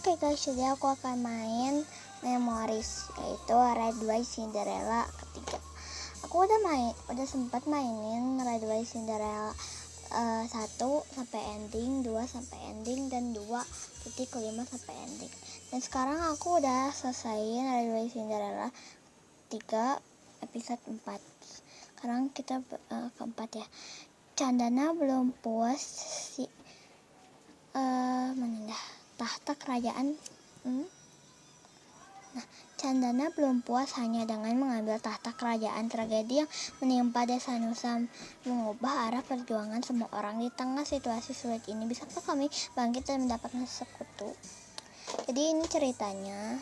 Oke guys, jadi aku akan main Memories, yaitu Red White Cinderella ketiga. Aku udah sempat mainin Red White Cinderella 1 sampai ending, 2 sampai ending, dan 2.5 sampai ending. Dan sekarang aku udah selesaiin Red White Cinderella 3 episode 4. Sekarang kita keempat ya. Chandana belum puas si tahta kerajaan. Nah, Chandana belum puas hanya dengan mengambil tahta kerajaan. Tragedi yang menimpa desa Nusa mengubah arah perjuangan semua orang. Di tengah situasi sulit ini, bisakah kami bangkit dan mendapatkan sekutu? Jadi ini ceritanya,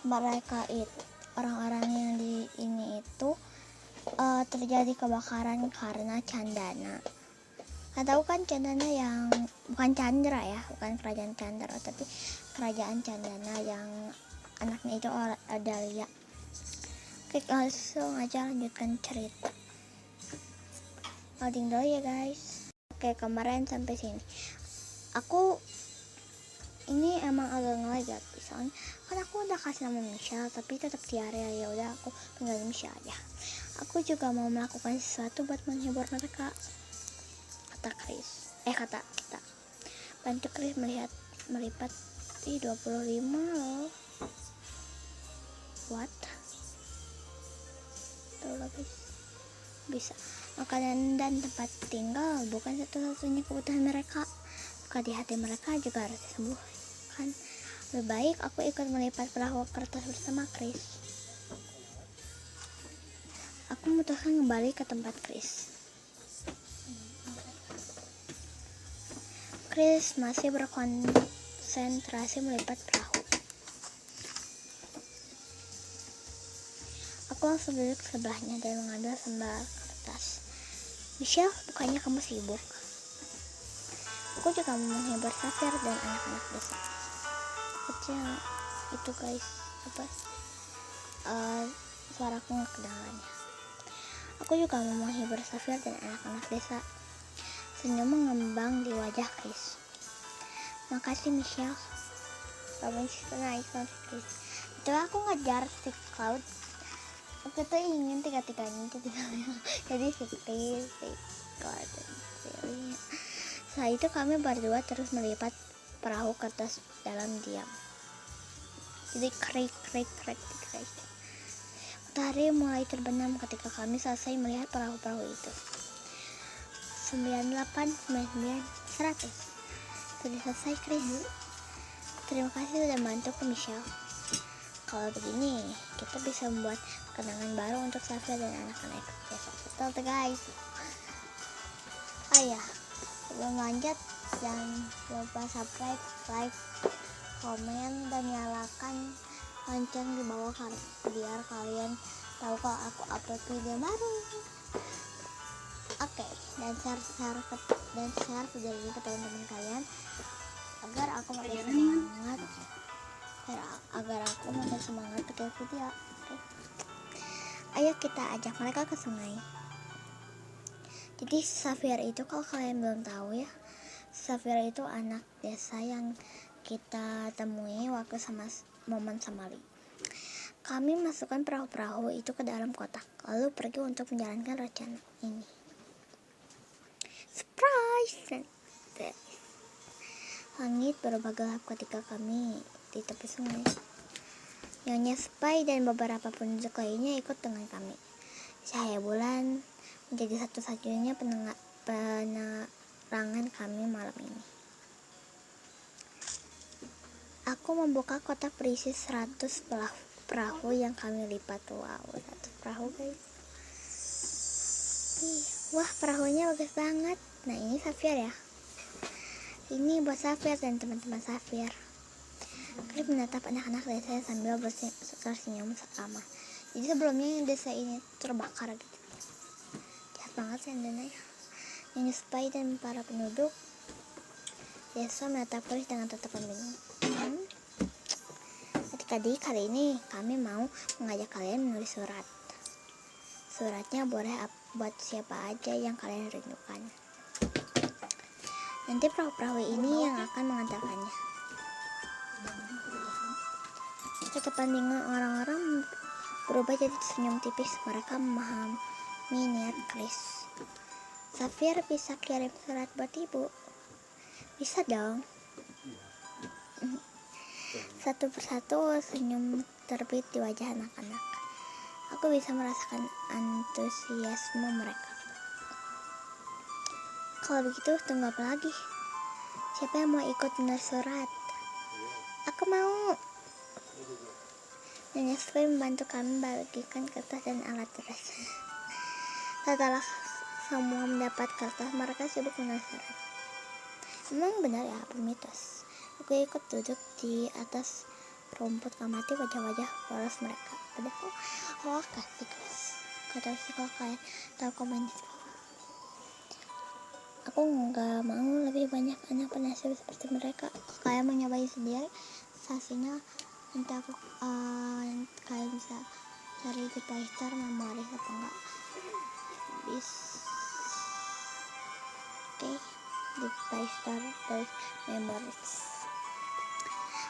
mereka itu orang-orang yang di ini itu terjadi kebakaran karena Chandana. Tahu kan Chandana yang bukan Chandra ya, bukan kerajaan Chandra, tapi kerajaan Chandana yang anaknya itu Adalia. Oke, langsung aja lanjutkan cerita. Loading dulu ya guys. Oke, kemarin sampai sini aku ini emang agak ngelag, soalnya kan aku udah kasih nama Michelle tapi tetap diare. Ya udah, aku tinggalin Michelle aja. Aku juga mau melakukan sesuatu buat menghibur mereka, kata kita. Bantu Chris melipat 25 loh. What? Tuh guys, bisa. Makanan dan tempat tinggal bukan satu-satunya kebutuhan mereka. Luka di hati mereka juga harus disembuhkan. Lebih baik aku ikut melipat perahu kertas bersama Chris. Aku memutuskan kembali ke tempat Chris. Chris masih berkonsentrasi melipat perahu. Aku langsung duduk sebelahnya dan mengambil sembal kertas. Michelle, bukannya kamu sibuk? Aku juga mau menghibur Safir dan anak-anak desa. Kecil itu guys, suaraku nggak kedengarannya. Aku juga mau menghibur Safir dan anak-anak desa. Senyum mengembang di wajah Chris. Makasih Michelle. Kamu naik Chris. Itu aku ngejar si Cloud. Aku tuh ingin tiga-tiganya jadi si Chris, si Cloud, dan Celia. Setelah itu kami berdua terus melipat perahu kertas dalam diam. Jadi krik. Matahari mulai terbenam ketika kami selesai melihat perahu-perahu itu. 98, 99, 100. Sudah selesai Chris. Terima kasih sudah bantuku Michelle. Kalau begini kita bisa membuat kenangan baru untuk Safia dan anak-anak desa. Betul tuh guys. Ya, sebelum lanjut jangan lupa subscribe, like, komen, dan nyalakan lonceng di bawah biar kalian tahu kalau aku upload video baru. Oke, dan share video ini ke teman-teman kalian agar aku makin semangat bikin video. Oke. Ayo kita ajak mereka ke sungai. Jadi Safir itu, kalau kalian belum tahu ya, Safir itu anak desa yang kita temui waktu momen Samali. Kami masukkan perahu-perahu itu ke dalam kotak, lalu pergi untuk menjalankan rencana ini. Surprise! Langit berubah gelap ketika kami di tepi sungai. Nyonya Spy dan beberapa penduduk lainnya ikut dengan kami. Cahaya bulan menjadi satu-satunya penerangan kami malam ini. Aku membuka kotak berisi 100 perahu yang kami lipat. Wow, 100 perahu guys. Wah, perahunya bagus banget. Nah, ini Safir ya. Ini buat Safir dan teman-teman Safir. Chris menatap anak-anak desa sambil tersenyum sama. Jadi sebelumnya desa ini terbakar gitu. Jahat banget sih Chandana ya. Nyonya Spy dan para penduduk desa menatap Chris dengan tatapan bingung. Jadi kali ini kami mau mengajak kalian menulis surat. Suratnya boleh buat siapa aja yang kalian rindukan. Nanti perahu-perahu ini yang akan mengantarkannya. Ketepandingan orang-orang berubah jadi senyum tipis. Mereka memahami niat Chris. Safir, bisa kirim surat buat ibu? Bisa dong. Satu persatu senyum terbit di wajah anak-anak. Aku bisa merasakan antusiasme mereka. Kalau begitu, tunggu apa lagi? Siapa yang mau ikut menulis surat? Aku mau. Nyonya Sri membantu kami bagikan kertas dan alat tulis. Setelah semua mendapat kertas, mereka sibuk menulis surat. Memang benar ya, mitos. Aku ikut duduk di atas rumput amati wajah-wajah polos mereka. Padahal kasih kelas. Kata si kalau kalian tahu komentar. Aku nggak mau lebih banyak anak penasihat seperti mereka. Kalian mau nyobain sendiri sasinya, nanti aku kalian bisa cari di Play Store memoris apa enggak oke, di Play Store dari memoris.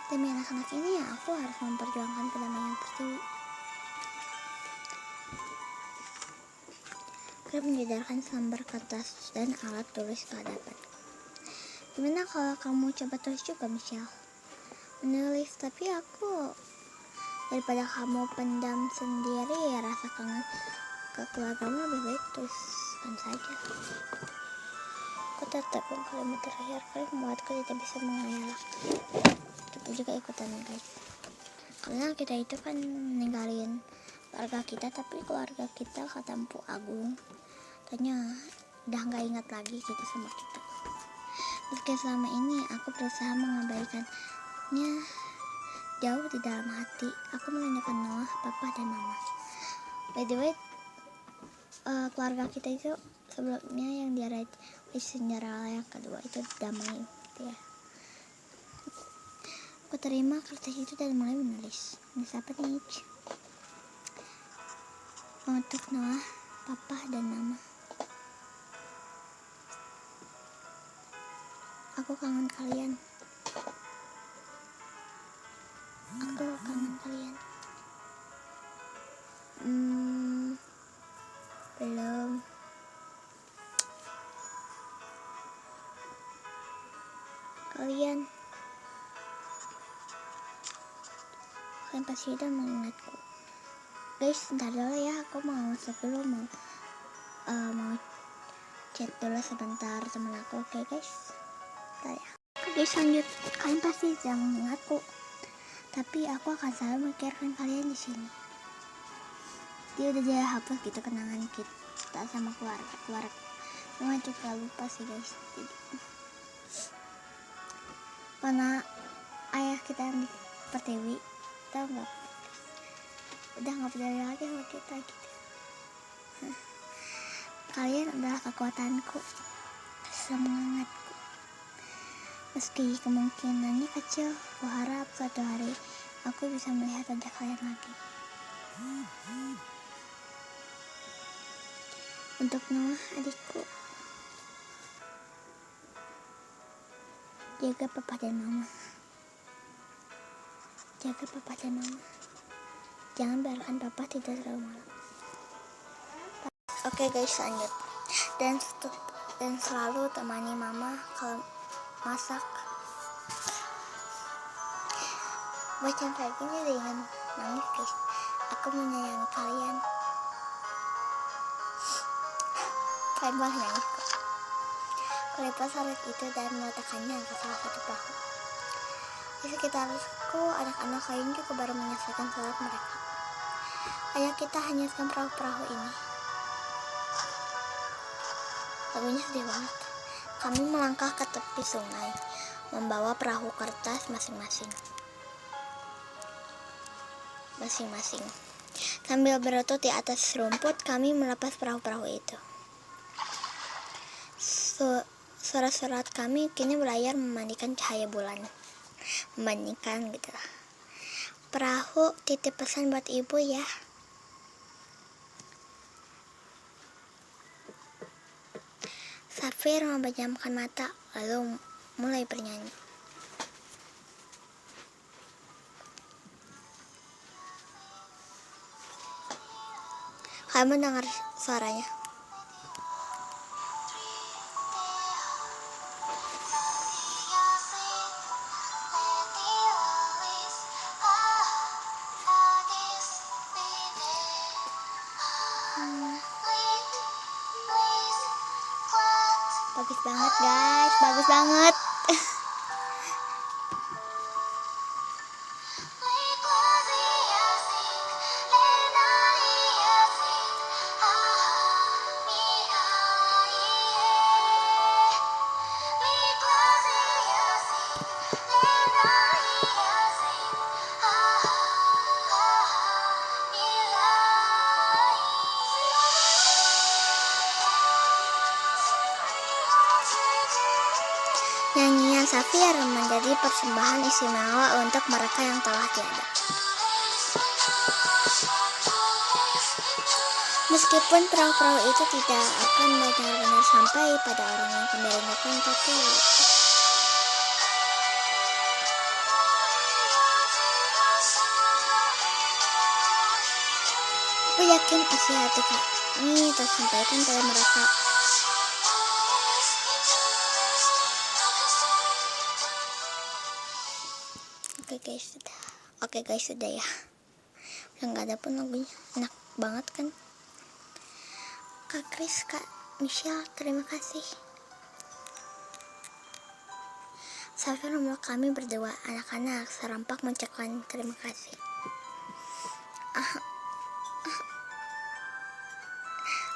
Demi anak-anak ini ya, aku harus memperjuangkan kedamaian pertiwi. Kerap menjedarkan selembar kertas dan alat tulis ke hadapan. Gimana kalau kamu coba tulis juga, Michelle? Menulis, tapi aku daripada kamu pendam sendiri ya, rasa kangen ke keluargamu, lebih baik tuliskan saja. Aku tertegun kalimat terakhir kali membuatku tidak bisa mengelak. Kita juga ikutan guys, karena kita itu kan ninggalin keluarga kita, tapi keluarga kita ke Tampu Agung tanya udah gak ingat lagi gitu sama kita. Meski selama ini aku berusaha mengabaikannya jauh di dalam hati, aku menanyakan Noah, Papa, dan Mama. By the way, keluarga kita itu sebelumnya yang diarahi Cinderella yang kedua itu damai gitu ya. Aku terima kertas itu dan mulai menulis. Menulis apa nih? Untuk Noah, Papa, dan Mama. Aku kangen kalian. Aku kangen kalian. Belum. Kalian pasti udah mengingatku. Guys, bentar dulu ya, aku mau masuk dulu, mau chat dulu sebentar temen aku. Oke guys, bentar ya. Oke guys, lanjut. Kalian pasti sudah mengingatku, tapi aku akan selalu memikirkan kalian di sini. Dia udah jadi hapus gitu kenangan kita sama keluarga. Memang juga lupa sih guys. Jadi, karena ayah kita yang di Pertiwi, tau nggak, udah nggak peduli lagi sama kita gitu. Kalian adalah kekuatanku, semangatku. Meski kemungkinannya kecil, aku harap suatu hari aku bisa melihat wajah kalian lagi. Untuk Noah, adikku, jaga Papa dan Mama. Jaga Papa dan Mama. Jangan biarkan Papa tidur terlalu malam. Oke guys, lanjut. Dan selalu temani Mama kalau masak. Macam kayak gini dengan nangis guys. Aku menyayangi kalian. Kalian boleh nangis kok. Kulipat salad itu dan meletakkannya ke salah satu perahu. Di sekitarku, anak-anak lain juga baru menyelesaikan sholat mereka. Ayo kita hanyutkan perahu-perahu ini. Lagunya sedih banget. Kami melangkah ke tepi sungai, membawa perahu kertas masing-masing. Sambil berlutut di atas rumput, kami melepas perahu-perahu itu. Surat-surat kami kini berlayar memandikan cahaya bulan. Membandingkan gitu lah. Perahu, titip pesan buat ibu ya. Safir memejamkan mata lalu mulai bernyanyi. Kamu dengar suaranya? Bagus banget guys, bagus banget. Nyanyian Safir menjadi persembahan istimewa untuk mereka yang telah tiada. Meskipun perahu-perahu itu tidak akan benar-benar sampai pada orang yang kami rindukan, tapi aku yakin isi hati kami tersampaikan pada mereka. Oke guys, sudah ya. Udah nggak ada pun lagunya. Enak banget kan? Kak Kris, Kak Michelle, terima kasih. Safir memeluk kami berdua, anak-anak serempak mengucapkan terima kasih.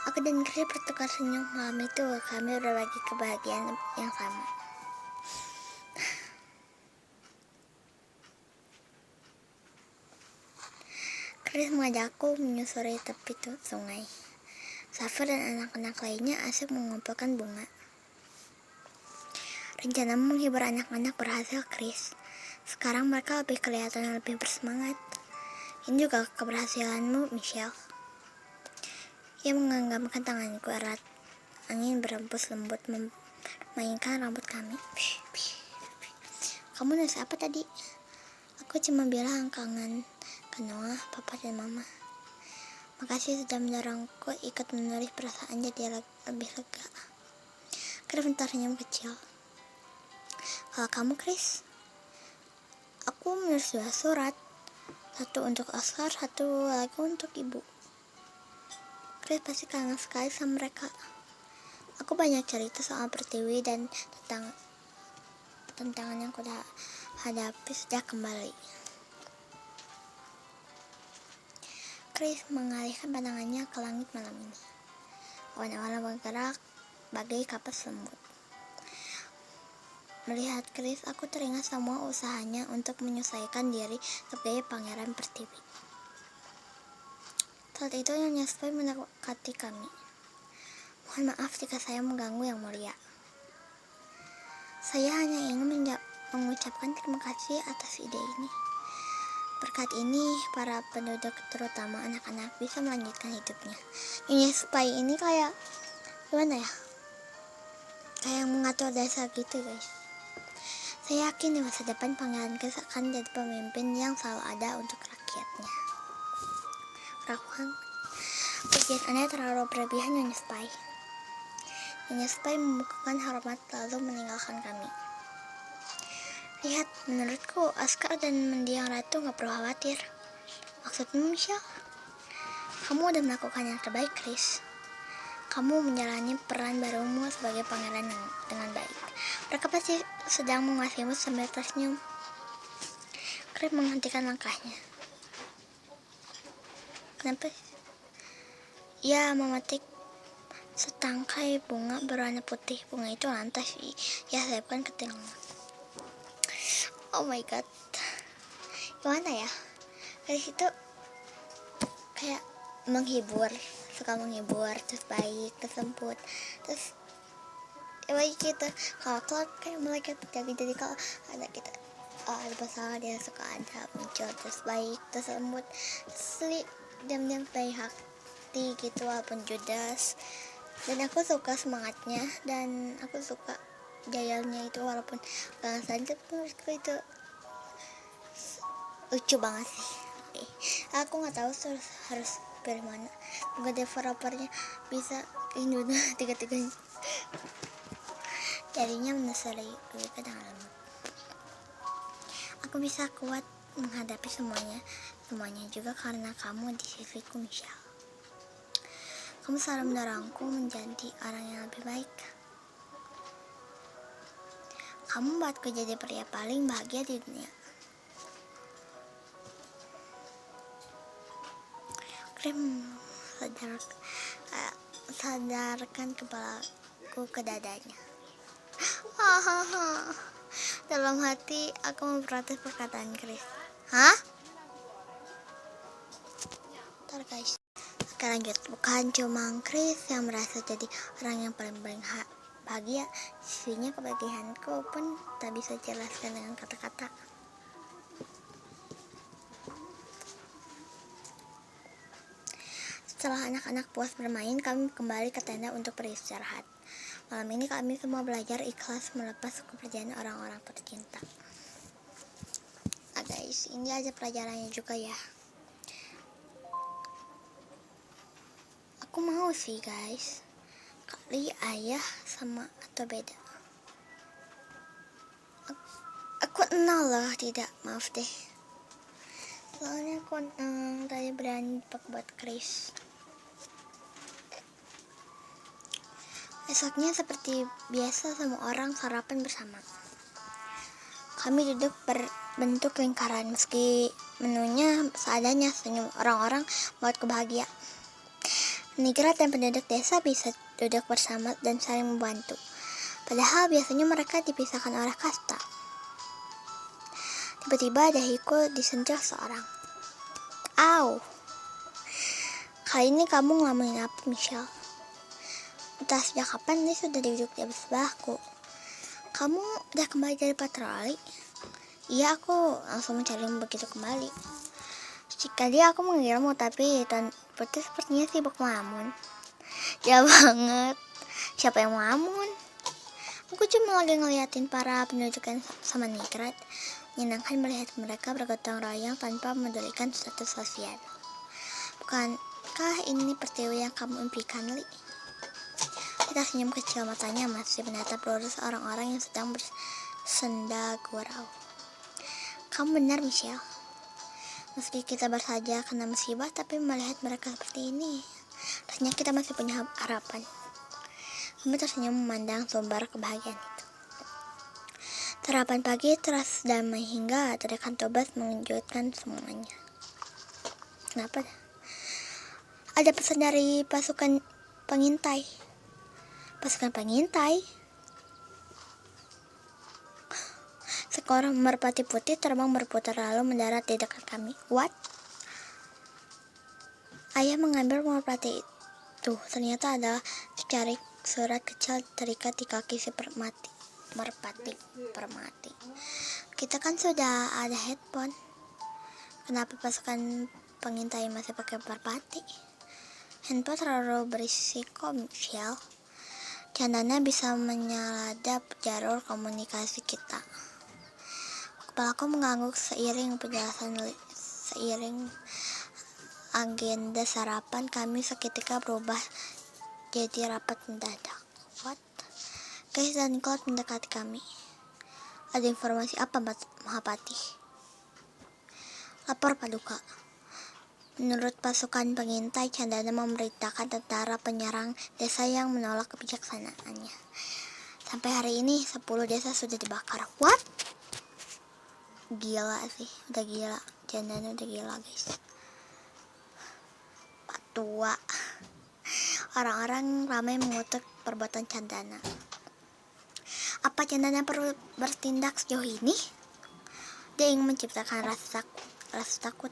Aku dan Kris bertukar senyum malam itu. Kami berbagi kebahagiaan yang sama. Kris mengajakku menyusuri tepi sungai. Safir dan anak-anak lainnya asik mengumpulkan bunga. Rencana menghibur anak-anak berhasil, Kris. Sekarang mereka kelihatan lebih bersemangat. Ini juga keberhasilanmu, Michelle. Ia menggenggamkan tanganku erat. Angin berembus lembut memainkan rambut kami. Kamu nulis apa tadi? Aku cuma bilang kangen Noah, Papa dan Mama. Makasih sudah mendorongku ikut menulis perasaan jadi lebih lega. Kris bentar senyum kecil. Kalau kamu, Kris? Aku menulis 2 surat. Satu untuk Oscar, satu lagi untuk ibu. Kris pasti kangen sekali sama mereka. Aku banyak cerita soal Pertiwi dan tantangan yang kuda hadapi sejak kembali. Kris mengalihkan pandangannya ke langit malam ini. Awan-awan bergerak bagai kapas lembut. Melihat Kris, aku teringat semua usahanya untuk menyesuaikan diri sebagai pangeran Pertiwi. Saat itu Nyonya Spy mendekati kami. Mohon maaf jika saya mengganggu yang mulia. Saya hanya ingin mengucapkan terima kasih atas ide ini. Berkat ini, para penduduk, terutama anak-anak, bisa melanjutkan hidupnya. Nyonya Spy ini kayak gimana ya? Kayak mengatur desa gitu, guys. Saya yakin di masa depan Pangeran Kris akan jadi pemimpin yang selalu ada untuk rakyatnya. Rakuan, pujian Anda terlalu berlebihan, Nyonya Spy. Nyonya Spy membukakan hormat lalu meninggalkan kami. Lihat, menurutku Oscar dan mendiang ratu gak perlu khawatir. Maksudmu, Michelle? Kamu udah melakukan yang terbaik, Kris. Kamu menjalani peran barumu sebagai pangeran dengan baik. Mereka pasti sedang mengasihimu sambil tersenyum. Kris menghentikan langkahnya. Kenapa? Ya, memetik setangkai bunga berwarna putih. Bunga itu lantas ia selipkan ke telinga. Oh my god, gimana ya? Kris itu kayak menghibur, suka menghibur, terus baik, terus lembut, terus ya baik gitu. Kalau Cloud kayak malaikat jadi kalau ada kita ada masalah dia suka ada muncul, terus baik, terus lembut, terus diam-diam baik hati gitu walaupun judes. Dan aku suka semangatnya dan aku suka jayalnya itu walaupun gak lanjut. Menurutku itu lucu banget sih. Aku nggak tahu harus pilih mana. Semoga developernya bisa Indo tiga-tiganya. Jadinya menyesali lebih dalam. Aku bisa kuat menghadapi semuanya juga karena kamu di sisiku, Michelle. Kamu selalu mendorongku menjadi orang yang lebih baik. Kamu membuatku jadi pria paling bahagia di dunia. Sadarkan kepalaku ke dadanya. Hahaha. Dalam hati aku memprotes perkataan Chris. Hah? Ntar guys. Oke lanjut. Bukan cuma Chris yang merasa jadi orang yang paling bahagia. Sisinya kebahagiaanku pun tak bisa jelaskan dengan kata-kata. Setelah anak-anak puas bermain, kami kembali ke tenda untuk beristirahat. Malam ini kami semua belajar ikhlas melepas kepercayaan orang-orang tercinta. Nah guys, ini aja pelajarannya juga ya. Aku mau sih guys, kali ayah sama atau beda. Aku nol loh, tidak, maaf deh. Soalnya aku tadi berani buat Chris. Esoknya seperti biasa semua orang sarapan bersama. Kami duduk berbentuk lingkaran meski menunya seadanya, senyum orang-orang buat kebahagia. Nigrat dan penduduk desa bisa duduk bersama dan saling membantu. Padahal biasanya mereka dipisahkan oleh kasta. Tiba-tiba dahiku disentuh seorang. Au! Kali ini kamu ngelamunin apa, Michelle? Entah sejak kapan dia sudah duduk di sebelahku. Kamu udah kembali dari patroli? Iya, aku langsung mencarimu begitu kembali. Tadi aku menggilmu, tapi Tuan Putri sepertinya sibuk melamun. Ya banget. Siapa yang melamun? Aku cuma lagi ngeliatin para penduduk yang sama Nigrat. Menyenangkan melihat mereka bergotong royong tanpa memedulikan status sosial. Bukankah ini pertiwi yang kamu impikan, Li? Kita senyum kecil, matanya masih menatap lurus orang-orang yang sedang bersenda gurau. Kamu benar, Michelle. Meski kita bersaja kena musibah, tapi melihat mereka seperti ini, rasanya kita masih punya harapan. Kami tersenyum memandang sumber kebahagiaan itu. Sarapan pagi terasa damai hingga teriakan Tobas mengejutkan semuanya. Kenapa? Ada pesan dari pasukan pengintai. Pasukan pengintai? Seekor merpati putih terbang berputar lalu mendarat di dekat kami. What? Ayah mengambil merpati itu. Ternyata adalah secarik surat kecil terikat di kaki si merpati permati. Kita kan sudah ada handphone. Kenapa pasukan pengintai masih pakai merpati? Handphone terlalu berisiko, Michelle. Candana bisa menyaladap jalur komunikasi kita. Kepalaku mengangguk seiring penjelasan seiring agenda sarapan kami seketika berubah jadi rapat mendadak. What? Guys dan Cloud mendekati kami. Ada informasi apa, Mahapati? Lapor Paduka. Menurut pasukan pengintai, Candana memerintahkan tentara penyerang desa yang menolak kebijaksanaannya. Sampai hari ini 10 desa sudah dibakar. What? Gila sih, udah gila. Candana udah gila, guys. Patua. Orang-orang ramai mengutuk perbuatan Candana. Apa Candana perlu bertindak sejauh ini? Dia ingin menciptakan rasa takut.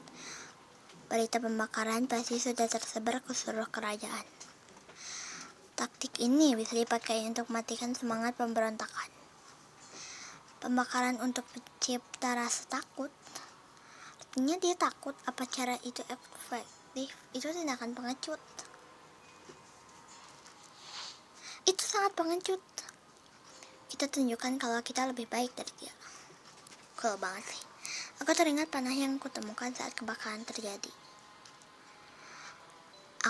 Berita pembakaran pasti sudah tersebar ke seluruh kerajaan. Taktik ini bisa dipakai untuk mematikan semangat pemberontakan. Pembakaran untuk mencipta rasa takut. Artinya dia takut. Apa cara itu efektif? Itu tindakan pengecut. Itu sangat pengecut. Kita tunjukkan kalau kita lebih baik dari dia. Cool banget sih. Aku teringat panah yang kutemukan saat kebakaran terjadi.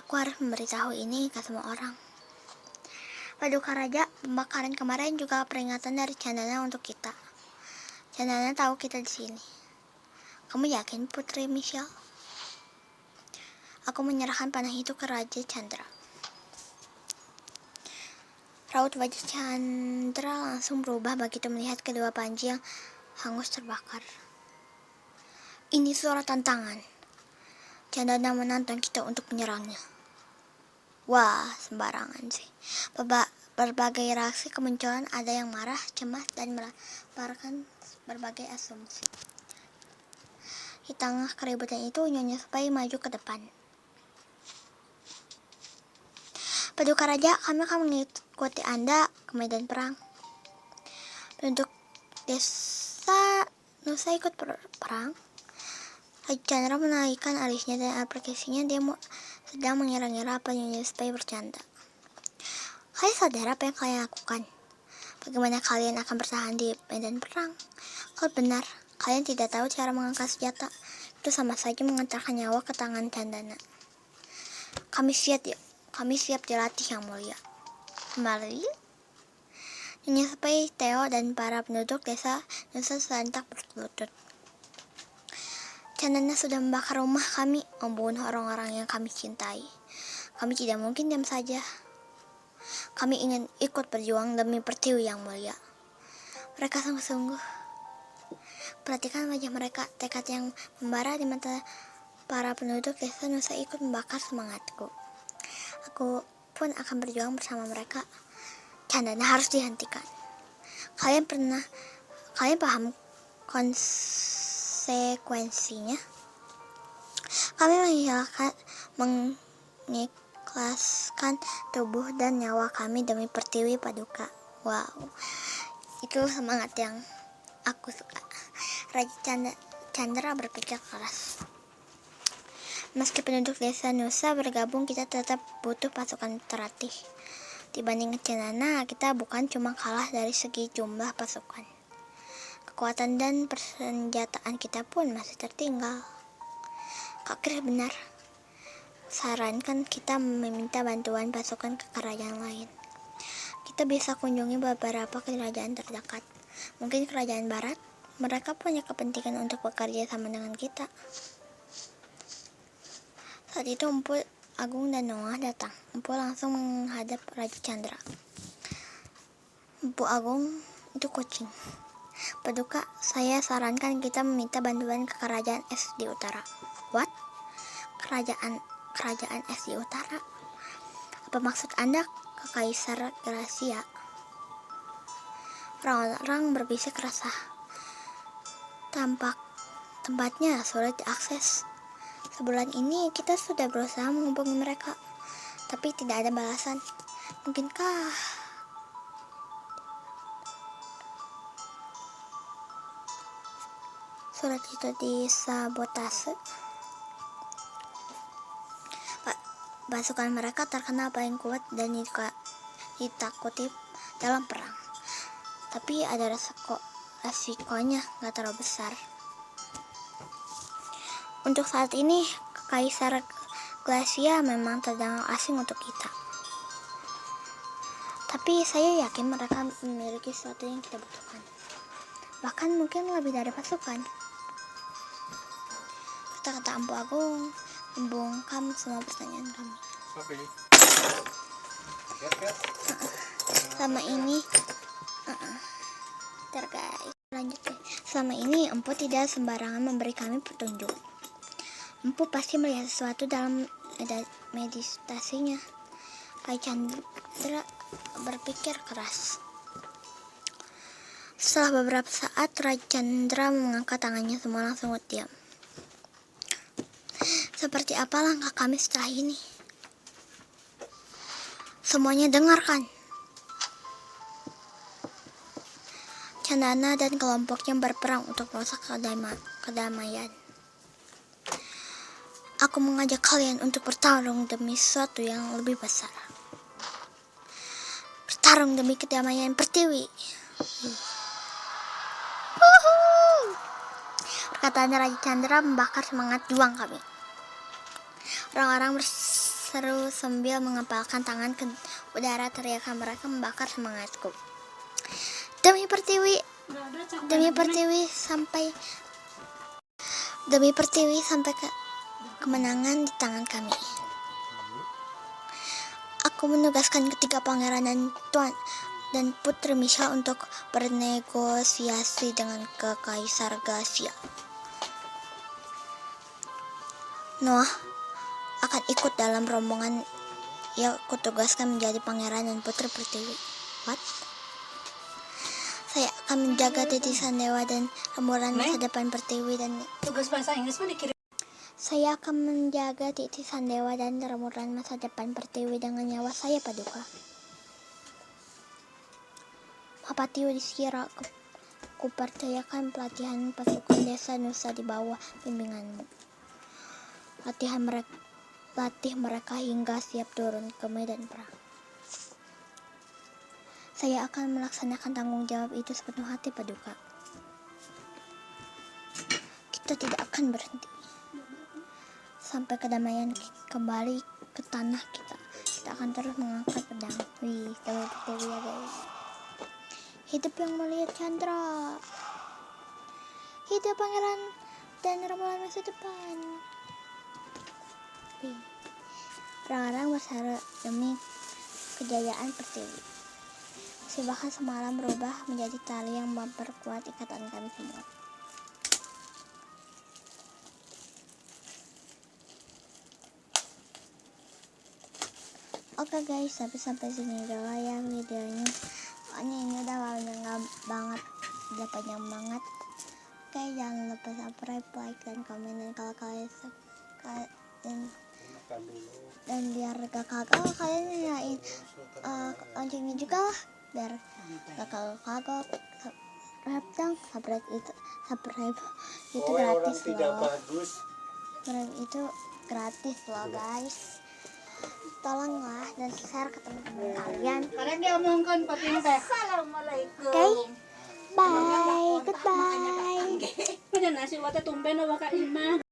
Aku harus memberitahu ini ke semua orang. Paduka Raja, pembakaran kemarin juga peringatan dari Chandana untuk kita. Chandana tahu kita di sini. Kamu yakin, Putri Michelle? Aku menyerahkan panah itu ke Raja Chandra. Raut wajah Chandra langsung berubah begitu melihat kedua panji yang hangus terbakar. Ini suara tantangan. Chandana menantang kita untuk menyerangnya. Wah, sembarangan sih. Berbagai reaksi kemunculan, ada yang marah, cemas, dan melemparkan berbagai asumsi. Di tengah keributan itu, Nyonya Supai maju ke depan. Paduka Raja, kami akan mengikuti Anda ke medan perang. Penduduk desa Nusa ikut perang. Raja Chandra menaikkan alisnya dan aplikasinya. Dia sedang mengira-ngira apa Nyonya Supai bercanda. Kalian sadar apa yang kalian lakukan? Bagaimana kalian akan bertahan di medan perang? Kalau benar, kalian tidak tahu cara mengangkat senjata. Itu sama saja mengantarkan nyawa ke tangan Chandana. Kami siap dilatih, Yang Mulia. Kembali, Nyonya Supai, Theo, dan para penduduk desa Nusa serentak berlutut. Chandana sudah membakar rumah kami, membunuh orang-orang yang kami cintai. Kami tidak mungkin diam saja. Kami ingin ikut berjuang demi Pertiwi, Yang Mulia. Mereka sungguh-sungguh. Perhatikan wajah mereka, tekad yang membara di mata para penduduk desa Nusa ikut membakar semangatku. Aku pun akan berjuang bersama mereka. Chandana harus dihentikan. Kalian paham konsekuensinya? Kami mengikhlaskan tubuh dan nyawa kami demi Pertiwi Paduka. Wow, itu semangat yang aku suka. Raja Chandra berpikir keras. Meski penduduk desa Nusa bergabung, kita tetap butuh pasukan terlatih. Dibanding Chandana, kita bukan cuma kalah dari segi jumlah pasukan. Kekuatan dan persenjataan kita pun masih tertinggal. Kak Kris benar. Sarankan kita meminta bantuan pasukan ke kerajaan lain. Kita bisa kunjungi beberapa kerajaan terdekat. Mungkin kerajaan barat. Mereka punya kepentingan untuk bekerja sama dengan kita. Saat itu Empu Agung dan Noah datang. Empu langsung menghadap Raja Chandra. Empu Agung, itu kucing. Paduka, saya sarankan kita meminta bantuan ke kerajaan es di utara. What? Kerajaan es di utara? Apa maksud Anda ke Kaisar Gracia? Orang-orang berbisik resah. Tempatnya sulit diakses. Sebulan ini kita sudah berusaha menghubungi mereka, tapi tidak ada balasan. Mungkinkah surat itu disabotase? Pasukan mereka terkenal paling kuat dan ditakuti dalam perang. Tapi ada resikonya gak terlalu besar. Untuk saat ini, Kaisar Glacia memang terdengar asing untuk kita. Tapi saya yakin mereka memiliki sesuatu yang kita butuhkan. Bahkan mungkin lebih dari pasukan. Kata-kata Empu Agung membungkam semua pertanyaan kami. Selama ini lanjut deh. Selama ini Empu tidak sembarangan memberi kami petunjuk. Empu pasti melihat sesuatu dalam meditasinya. Raja Chandra berpikir keras. Setelah beberapa saat, Raja Chandra mengangkat tangannya, semua langsung diam. Seperti apa langkah kami setelah ini? Semuanya dengarkan. Chandana dan kelompoknya berperang untuk merusak kedamaian. Aku mengajak kalian untuk bertarung demi sesuatu yang lebih besar. Bertarung demi kedamaian Pertiwi. Perkataan Raja Chandra membakar semangat juang kami. Orang-orang berseru sambil mengepalkan tangan ke udara. Teriakan mereka membakar semangatku. Demi Pertiwi sampai ke kemenangan di tangan kami. Aku menugaskan ketiga pangeran dan tuan dan Putri Michelle untuk bernegosiasi dengan Kaisar Glacia. Noah akan ikut dalam rombongan. Ia kutugaskan menjadi pangeran dan Putri Pertiwi. What? Saya akan menjaga titisan dewa dan remuran masa depan Pertiwi dan tugas bahasa Inggris mah dikirim. Saya akan menjaga titisan dewa dan remuran masa depan Pertiwi dengan nyawa saya, Paduka. Mahapati Yudhistira, kupercayakan pelatihan pasukan desa Nusa di bawah bimbinganmu. Latih mereka hingga siap turun ke medan perang. Saya akan melaksanakan tanggung jawab itu sepenuh hati, Paduka. Kita tidak akan berhenti sampai kedamaian kembali ke tanah kita. Kita akan terus mengangkat pedang. Wih, kalau Pertiwi ya guys. Hidup yang mulia Chandra. Hidup pangeran dan ramalan masa depan. Wih. Orang-orang berseru demi kejayaan Pertiwi. Bahkan semalam berubah menjadi tali yang memperkuat ikatan kami semua. Oke guys, sampai sini dulu ya videonya. Pokoknya ini udah panjang banget. Oke, jangan lupa subscribe, like, dan komen. Dan kalau kalian dan biar gak kagak, kalian nyalain loncengnya juga lah, biar gak kagak. Subscribe itu gratis loh. Subscribe itu gratis loh guys. Tolonglah dan share ke teman-teman kalian. Kalian diomongkan pakai teh. Assalamualaikum. Oke, bye, goodbye. Mana nasi wate tumben bawa ka imah.